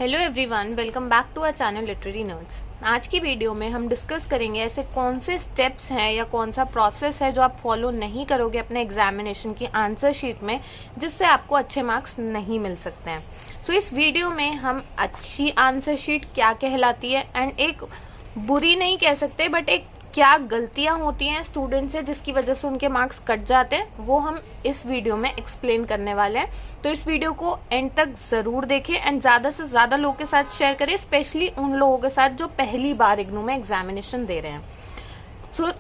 Hello everyone, welcome back to our channel literary nerds. आज की video में हम डिस्कस करेंगे ऐसे कौन से स्टेप्स हैं या कौन सा प्रोसेस है जो आप फॉलो नहीं करोगे अपने एग्जामिनेशन की आंसर शीट में, जिससे आपको अच्छे मार्क्स नहीं मिल सकते हैं। सो इस वीडियो में हम अच्छी आंसर शीट क्या कहलाती है एंड एक बुरी नहीं कह सकते बट एक क्या गलतियां होती हैं स्टूडेंट से जिसकी वजह से उनके मार्क्स कट जाते हैं, वो हम इस वीडियो में एक्सप्लेन करने वाले हैं। तो इस वीडियो को एंड तक जरूर देखें एंड ज्यादा से ज्यादा लोगों के साथ शेयर करें, स्पेशली उन लोगों के साथ जो पहली बार इग्नू में एग्जामिनेशन दे रहे हैं। सो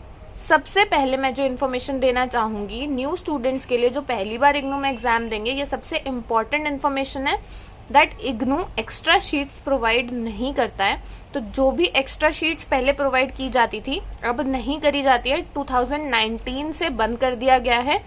सबसे पहले मैं जो इन्फॉर्मेशन देना चाहूंगी न्यू स्टूडेंट्स के लिए जो पहली बार इग्नू में एग्जाम देंगे, ये सबसे इम्पोर्टेंट इन्फॉर्मेशन है that IGNOU extra sheets provide नहीं करता है। तो जो भी एक्स्ट्रा शीट्स पहले प्रोवाइड की जाती थी अब नहीं करी जाती है, 2019 से बंद कर दिया गया है।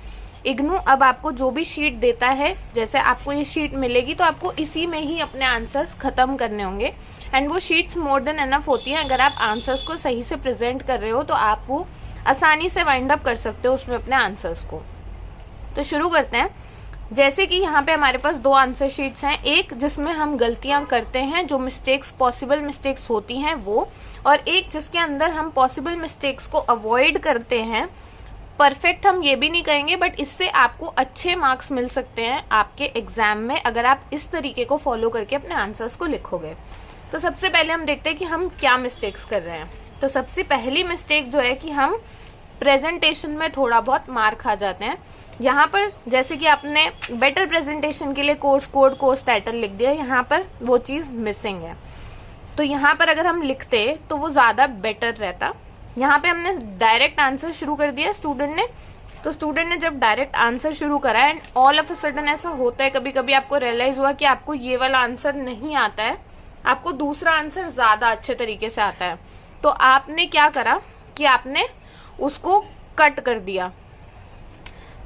इग्नू अब आपको जो भी शीट देता है, जैसे आपको ये शीट मिलेगी तो आपको इसी में ही अपने आंसर्स खत्म करने होंगे एंड वो शीट्स मोर देन एनफ होती हैं। अगर आप आंसर्स को सही से प्रेजेंट कर रहे हो तो आप वो आसानी से वाइंड अप कर सकते हो उसमें अपने आंसर्स को। तो शुरू करते हैं। जैसे कि यहाँ पे हमारे पास दो आंसर शीट्स हैं, एक जिसमें हम गलतियां करते हैं, जो मिस्टेक्स पॉसिबल मिस्टेक्स होती हैं वो, और एक जिसके अंदर हम पॉसिबल मिस्टेक्स को अवॉइड करते हैं। परफेक्ट हम ये भी नहीं कहेंगे बट इससे आपको अच्छे मार्क्स मिल सकते हैं आपके एग्जाम में अगर आप इस तरीके को फॉलो करके अपने आंसर्स को लिखोगे। तो सबसे पहले हम देखते हैं कि हम क्या मिस्टेक्स कर रहे हैं। तो सबसे पहली मिस्टेक जो है कि हम प्रेजेंटेशन में थोड़ा बहुत मार खा जाते हैं। यहाँ पर जैसे कि आपने बेटर प्रेजेंटेशन के लिए कोर्स कोड कोर्स टाइटल लिख दिया, यहाँ पर वो चीज मिसिंग है। तो यहाँ पर अगर हम लिखते तो वो ज्यादा बेटर रहता। यहाँ पे हमने डायरेक्ट आंसर शुरू कर दिया स्टूडेंट ने। तो स्टूडेंट ने जब डायरेक्ट आंसर शुरू करा and all of a sudden ऐसा होता है, कभी कभी आपको रियलाइज हुआ कि आपको ये वाला आंसर नहीं आता है, आपको दूसरा आंसर ज्यादा अच्छे तरीके से आता है। तो आपने क्या करा कि आपने उसको कट कर दिया।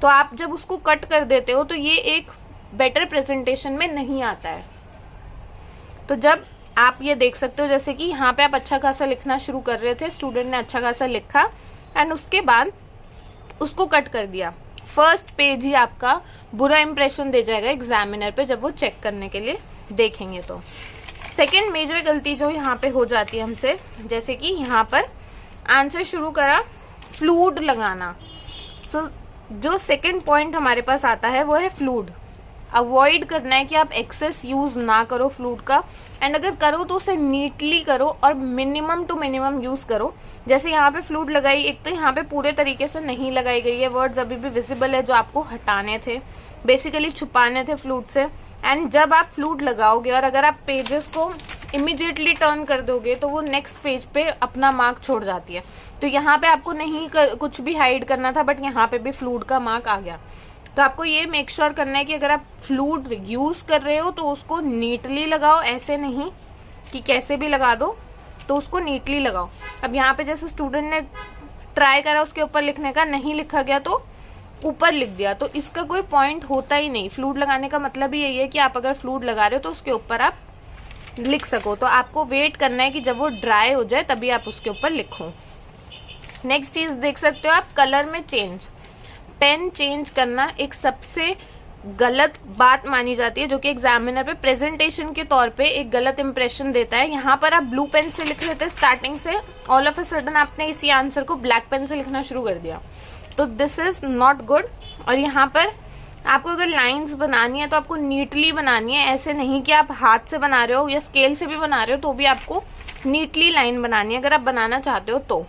तो आप जब उसको कट कर देते हो तो ये एक बेटर प्रेजेंटेशन में नहीं आता है। तो जब आप ये देख सकते हो जैसे कि यहाँ पे आप अच्छा खासा लिखना शुरू कर रहे थे, स्टूडेंट ने अच्छा खासा लिखा एंड उसके बाद उसको कट कर दिया। फर्स्ट पेज ही आपका बुरा इंप्रेशन दे जाएगा एग्जामिनर पे जब वो चेक करने के लिए देखेंगे। तो सेकेंड मेजर गलती जो यहाँ पे हो जाती है हमसे, जैसे कि यहाँ पर आंसर शुरू करा फ्लूड लगाना। सो जो सेकंड पॉइंट हमारे पास आता है वो है फ्लूड। अवॉइड करना है कि आप एक्सेस यूज ना करो फ्लूड का, एंड अगर करो तो उसे नीटली करो और मिनिमम टू मिनिमम यूज करो। जैसे यहाँ पे फ्लूड लगाई, एक तो यहाँ पे पूरे तरीके से नहीं लगाई गई है, वर्ड्स अभी भी विजिबल है जो आपको हटाने थे, बेसिकली छुपाने थे फ्लूड से। एंड जब आप फ्लूड लगाओगे और अगर आप पेजेस को इमीडिएटली टर्न कर दोगे तो वो नेक्स्ट पेज पे अपना मार्क छोड़ जाती है। तो यहाँ पे आपको नहीं कुछ भी हाइड करना था बट यहाँ पे भी फ्लूड का मार्क आ गया। तो आपको ये मेक श्योर करना है कि अगर आप फ्लूड यूज कर रहे हो तो उसको नीटली लगाओ, ऐसे नहीं कि कैसे भी लगा दो, तो उसको नीटली लगाओ। अब यहाँ पे जैसे स्टूडेंट ने ट्राई करा उसके ऊपर लिखने का, नहीं लिखा गया तो ऊपर लिख दिया, तो इसका कोई पॉइंट होता ही नहीं। फ्लूड लगाने का मतलब ही यही है कि आप अगर फ्लूड लगा रहे हो तो उसके ऊपर आप लिख सको। तो आपको वेट करना है कि जब वो ड्राई हो जाए तभी आप उसके ऊपर लिखो। नेक्स्ट चीज देख सकते हो आप, कलर में चेंज। पेन चेंज करना एक सबसे गलत बात मानी जाती है जो कि एग्जामिनर पे प्रेजेंटेशन के तौर पे एक गलत इंप्रेशन देता है। यहाँ पर आप ब्लू पेन से लिख रहे थे स्टार्टिंग से, ऑल ऑफ अ सडन आपने इसी आंसर को ब्लैक पेन से लिखना शुरू कर दिया, तो दिस इज नॉट गुड। और यहाँ पर आपको अगर लाइंस बनानी है तो आपको नीटली बनानी है, ऐसे नहीं कि आप हाथ से बना रहे हो या स्केल से भी बना रहे हो तो भी आपको नीटली लाइन बनानी है अगर आप बनाना चाहते हो तो।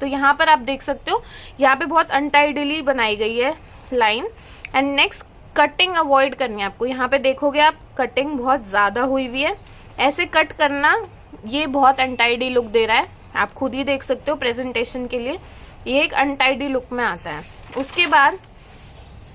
तो यहाँ पर आप देख सकते हो यहाँ पे बहुत अनटाइडली बनाई गई है line. And next, cutting avoid करनी है आपको। यहाँ पे देखोगे आप कटिंग बहुत ज्यादा हुई हुई है, ऐसे कट करना ये बहुत अनटाइडी लुक दे रहा है, आप खुद ही देख सकते हो प्रेजेंटेशन के लिए ये एक अनटाइडी लुक में आता है। उसके बाद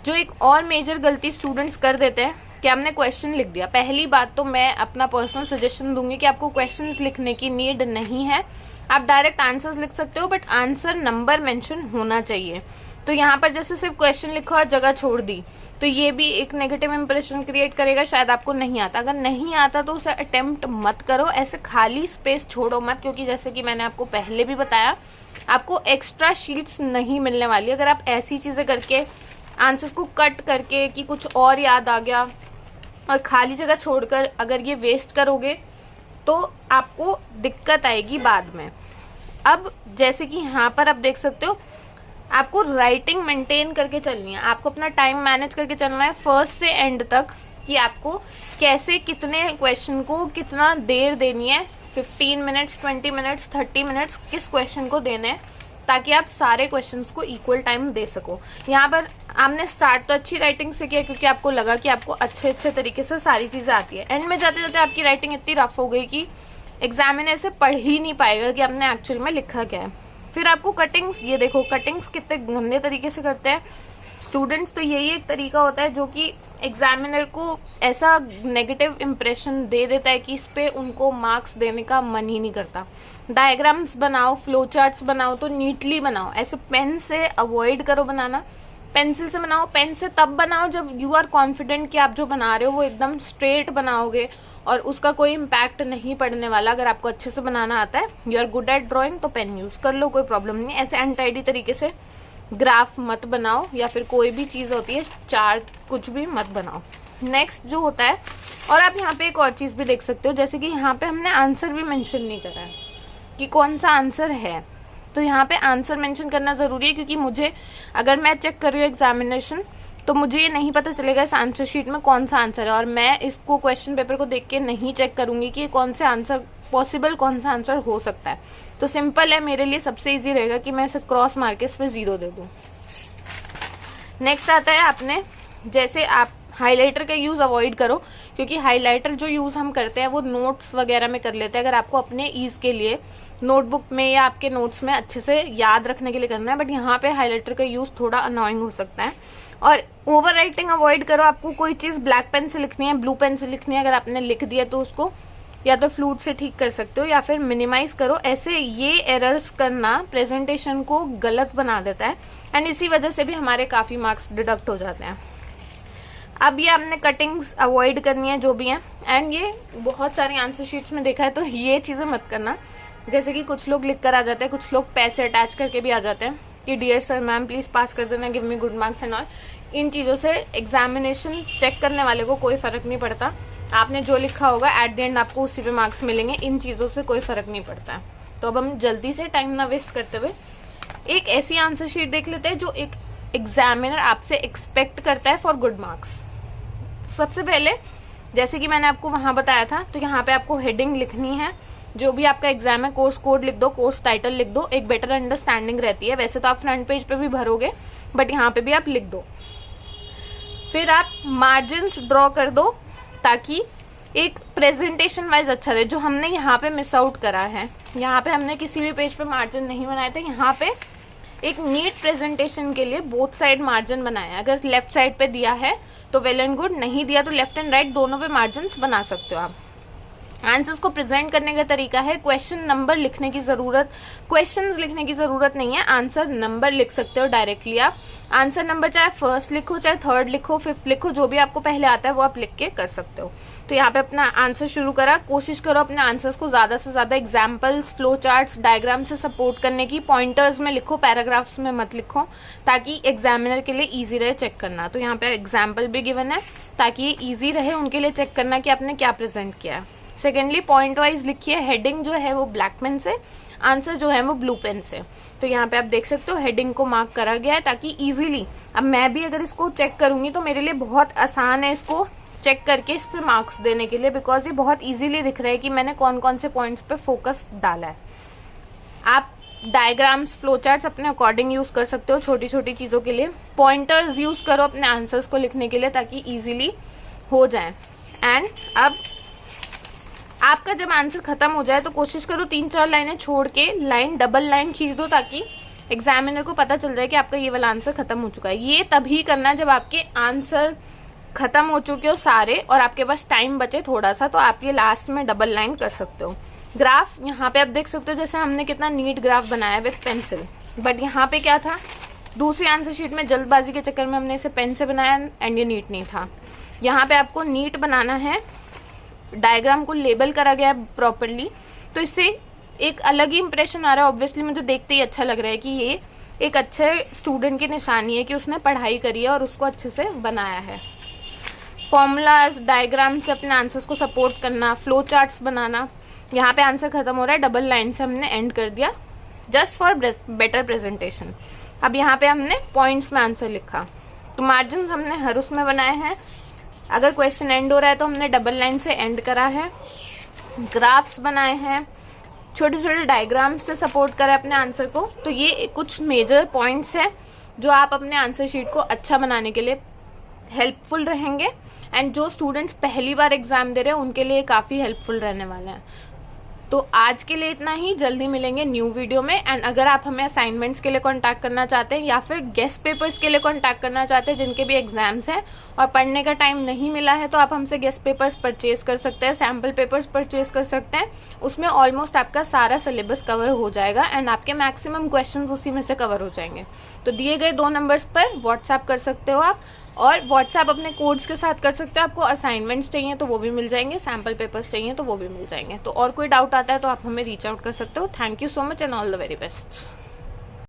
जो एक और मेजर गलती स्टूडेंट्स कर देते हैं कि हमने क्वेश्चन लिख दिया। पहली बात तो मैं अपना पर्सनल सजेशन दूंगी कि आपको क्वेश्चंस लिखने की नीड नहीं है, आप डायरेक्ट आंसर्स लिख सकते हो बट आंसर नंबर मेंशन होना चाहिए। तो यहाँ पर जैसे सिर्फ क्वेश्चन लिखा और जगह छोड़ दी तो ये भी एक नेगेटिव इंप्रेशन क्रिएट करेगा, शायद आपको नहीं आता। अगर नहीं आता तो उसे अटेम्प्ट मत करो, ऐसे खाली स्पेस छोड़ो मत, क्योंकि जैसे कि मैंने आपको पहले भी बताया आपको एक्स्ट्रा शीट्स नहीं मिलने वाली अगर आप ऐसी चीजें करके आंसर्स को कट करके कि कुछ और याद आ गया और खाली जगह छोड़कर अगर ये वेस्ट करोगे तो आपको दिक्कत आएगी बाद में। अब जैसे कि यहाँ पर आप देख सकते हो, आपको राइटिंग मेंटेन करके चलनी है, आपको अपना टाइम मैनेज करके चलना है फर्स्ट से एंड तक, कि आपको कैसे कितने क्वेश्चन को कितना देर देनी है, 15 मिनट्स, 20 मिनट्स, 30 मिनट्स किस क्वेश्चन को देने हैं, ताकि आप सारे क्वेश्चंस को इक्वल टाइम दे सको। यहाँ पर आपने स्टार्ट तो अच्छी राइटिंग से किया क्योंकि आपको लगा कि आपको अच्छे तरीके से सारी चीजें आती है। एंड में जाते जाते आपकी राइटिंग इतनी रफ हो गई कि एग्जामिनर से पढ़ ही नहीं पाएगा कि आपने एक्चुअल में लिखा क्या है। फिर आपको कटिंग्स, ये देखो कटिंग्स कितने गंदे तरीके से करते हैं स्टूडेंट्स। तो यही एक तरीका होता है जो कि एग्जामिनर को ऐसा नेगेटिव इम्प्रेशन दे देता है कि इस पे उनको मार्क्स देने का मन ही नहीं करता। डायग्राम्स बनाओ, फ्लो चार्ट्स बनाओ तो नीटली बनाओ, ऐसे पेन से अवॉइड करो बनाना। पेंसिल से बनाओ, पेन से तब बनाओ जब यू आर कॉन्फिडेंट कि आप जो बना रहे हो वो एकदम स्ट्रेट बनाओगे और उसका कोई इम्पैक्ट नहीं पड़ने वाला। अगर आपको अच्छे से बनाना आता है, you are good at drawing, तो पेन यूज कर लो, कोई प्रॉब्लम नहीं। ऐसे अनटाइडी तरीके से ग्राफ मत बनाओ या फिर कोई भी चीज होती है चार्ट, कुछ भी मत बनाओ। नेक्स्ट जो होता है, और आप यहाँ पे एक और चीज भी देख सकते हो, जैसे कि यहाँ पे हमने आंसर भी मेंशन नहीं करा है कि कौन सा आंसर है। तो यहाँ पे आंसर मेंशन करना जरूरी है क्योंकि मुझे, अगर मैं चेक कर रही हूँ एग्जामिनेशन, तो मुझे ये नहीं पता चलेगा इस आंसर शीट में कौन सा आंसर है, और मैं इसको क्वेश्चन पेपर को देख के नहीं चेक करूंगी कि कौन से आंसर पॉसिबल, कौन सा आंसर हो सकता है। तो सिंपल है, मेरे लिए सबसे इजी रहेगा कि मैं इसे क्रॉस मार के इस पे 0 दे दूं। नेक्स्ट आता है आपने, जैसे आप हाइलाइटर का यूज अवॉइड करो क्योंकि हाइलाइटर जो यूज हम करते हैं वो नोट्स वगैरह में कर लेते हैं। अगर आपको अपने ईज के लिए नोटबुक में या आपके नोट्स में अच्छे से याद रखने के लिए करना है, बट यहाँ पे हाइलाइटर का यूज थोड़ा अनोइंग हो सकता है। और ओवर राइटिंग अवॉइड करो। आपको कोई चीज ब्लैक पेन से लिखनी है, ब्लू पेन से लिखनी है, अगर आपने लिख दिया तो उसको या तो फ्लूट से ठीक कर सकते हो या फिर मिनिमाइज करो। ऐसे ये एरर्स करना प्रेजेंटेशन को गलत बना देता है एंड इसी वजह से भी हमारे काफी मार्क्स डिडक्ट हो जाते हैं। अब ये आपने कटिंग्स अवॉइड करनी है जो भी है, एंड ये बहुत सारी आंसर शीट्स में देखा है, तो ये चीजें मत करना। जैसे कि कुछ लोग लिख कर आ जाते हैं, कुछ लोग पैसे अटैच करके भी आ जाते हैं कि dear sir ma'am please pass कर देना, give me good marks and all. इन चीजों से एग्जामिनेशन चेक करने वाले को कोई फर्क नहीं पड़ता। आपने जो लिखा होगा एट द एंड आपको उसी पे मार्क्स मिलेंगे, इन चीजों से कोई फर्क नहीं पड़ता है। तो अब हम जल्दी से टाइम ना वेस्ट करते हुए एक ऐसी आंसर शीट देख लेते हैं जो एक एग्जामिनर आपसे एक्सपेक्ट करता है फॉर गुड मार्क्स। सबसे पहले जैसे कि मैंने आपको वहां बताया था, तो यहाँ पे आपको हेडिंग लिखनी है। जो भी आपका एग्जाम है, कोर्स कोड लिख दो, कोर्स टाइटल लिख दो, एक बेटर अंडरस्टैंडिंग रहती है। वैसे तो आप फ्रंट पेज पे भी भरोगे, बट यहाँ पे भी आप लिख दो। फिर आप मार्जिन्स ड्रॉ कर दो ताकि एक प्रेजेंटेशन वाइज अच्छा रहे। जो हमने यहाँ पे मिस आउट करा है, यहाँ पे हमने किसी भी पेज पे मार्जिन नहीं बनाए थे। यहाँ पे एक नीट प्रेजेंटेशन के लिए बोथ साइड मार्जिन बनाया। अगर लेफ्ट साइड पे दिया है तो वेल एंड गुड, नहीं दिया तो लेफ्ट एंड राइट दोनों पे मार्जिन बना सकते हो आप। आंसर्स को प्रेजेंट करने का तरीका है, क्वेश्चन नंबर लिखने की जरूरत, क्वेश्चंस लिखने की जरूरत नहीं है, आंसर नंबर लिख सकते हो डायरेक्टली आप। आंसर नंबर चाहे फर्स्ट लिखो, चाहे थर्ड लिखो, फिफ्थ लिखो, जो भी आपको पहले आता है वो आप लिख के कर सकते हो। तो यहाँ पे अपना आंसर शुरू करा। कोशिश करो अपने आंसर्स को ज्यादा से ज्यादा एग्जाम्पल्स, फ्लो चार्ट्स, डायग्राम से सपोर्ट करने की। पॉइंटर्स में लिखो, पैराग्राफ्स में मत लिखो, ताकि एग्जामिनर के लिए इजी रहे चेक करना। तो यहाँ पे एग्जाम्पल भी गिवन है ताकि ये इजी रहे उनके लिए चेक करना कि आपने क्या प्रेजेंट किया है। सेकेंडली पॉइंट वाइज लिखिए। हेडिंग जो है वो ब्लैक पेन से, आंसर जो है वो ब्लू पेन से। तो यहाँ पे आप देख सकते हो हेडिंग को मार्क करा गया है ताकि इजीली, अब मैं भी अगर इसको चेक करूंगी तो मेरे लिए बहुत आसान है इसको चेक करके इस पे मार्क्स देने के लिए, बिकॉज ये बहुत इजीली दिख रहा है कि मैंने कौन कौन से पॉइंट्स पे फोकस डाला है। आप डायग्राम्स, फ्लो चार्ट्स अपने अकॉर्डिंग यूज कर सकते हो छोटी छोटी चीजों के लिए। पॉइंटर्स यूज करो अपने आंसर्स को लिखने के लिए ताकि इजीली हो जाए। एंड अब आपका जब आंसर खत्म हो जाए तो कोशिश करो 3-4 लाइनें छोड़ के लाइन, डबल लाइन खींच दो ताकि एग्जामिनर को पता चल जाए कि आपका ये वाला आंसर खत्म हो चुका है। ये तभी करना जब आपके आंसर खत्म हो चुके हो सारे और आपके पास टाइम बचे थोड़ा सा, तो आप ये लास्ट में डबल लाइन कर सकते हो। ग्राफ यहाँ पे आप देख सकते हो, जैसे हमने कितना नीट ग्राफ बनाया विथ पेंसिल, बट यहाँ पे क्या था, दूसरी आंसर शीट में जल्दबाजी के चक्कर में हमने इसे पेन से बनाया एंड ये नीट नहीं था। यहाँ पे आपको नीट बनाना है, डायग्राम को लेबल करा गया है प्रॉपरली, तो इससे एक अलग ही इंप्रेशन आ रहा है। ऑब्वियसली मुझे देखते ही अच्छा लग रहा है कि ये एक अच्छे स्टूडेंट की निशानी है कि उसने पढ़ाई करी है और उसको अच्छे से बनाया है। फॉर्मूलाज, डायग्राम से अपने आंसर्स को सपोर्ट करना, फ्लो चार्ट्स बनाना। यहाँ पे आंसर खत्म हो रहा है, डबल लाइन से हमने एंड कर दिया, जस्ट फॉर बेटर प्रेजेंटेशन। अब यहाँ पे हमने पॉइंट्स में आंसर लिखा, तो मार्जिन हमने हर उसमें बनाए हैं। अगर क्वेश्चन एंड हो रहा है तो हमने डबल लाइन से एंड करा है, ग्राफ्स बनाए हैं, छोटे छोटे डायग्राम्स से सपोर्ट करा अपने आंसर को। तो ये कुछ मेजर पॉइंट्स हैं जो आप अपने आंसर शीट को अच्छा बनाने के लिए हेल्पफुल रहेंगे, एंड जो स्टूडेंट्स पहली बार एग्जाम दे रहे हैं उनके लिए काफी हेल्पफुल रहने वाले हैं। तो आज के लिए इतना ही, जल्दी मिलेंगे न्यू वीडियो में। एंड अगर आप हमें असाइनमेंट्स के लिए कांटेक्ट करना चाहते हैं या फिर गेस्ट पेपर्स के लिए कांटेक्ट करना चाहते हैं जिनके भी एग्जाम्स हैं और पढ़ने का टाइम नहीं मिला है, तो आप हमसे गेस्ट पेपर्स परचेज कर सकते हैं, सैम्पल पेपर्स परचेज कर सकते हैं। उसमें ऑलमोस्ट आपका सारा सिलेबस कवर हो जाएगा एंड आपके मैक्सिमम क्वेश्चन उसी में से कवर हो जाएंगे। तो दिए गए 2 नंबर्स पर व्हाट्सएप कर सकते हो आप, और व्हाट्सएप अपने कोड्स के साथ कर सकते हो। आपको असाइनमेंट्स चाहिए तो वो भी मिल जाएंगे, सैम्पल पेपर्स चाहिए तो वो भी मिल जाएंगे। तो और कोई डाउट आता है तो आप हमें रीच आउट कर सकते हो। Thank you so much and all the very best.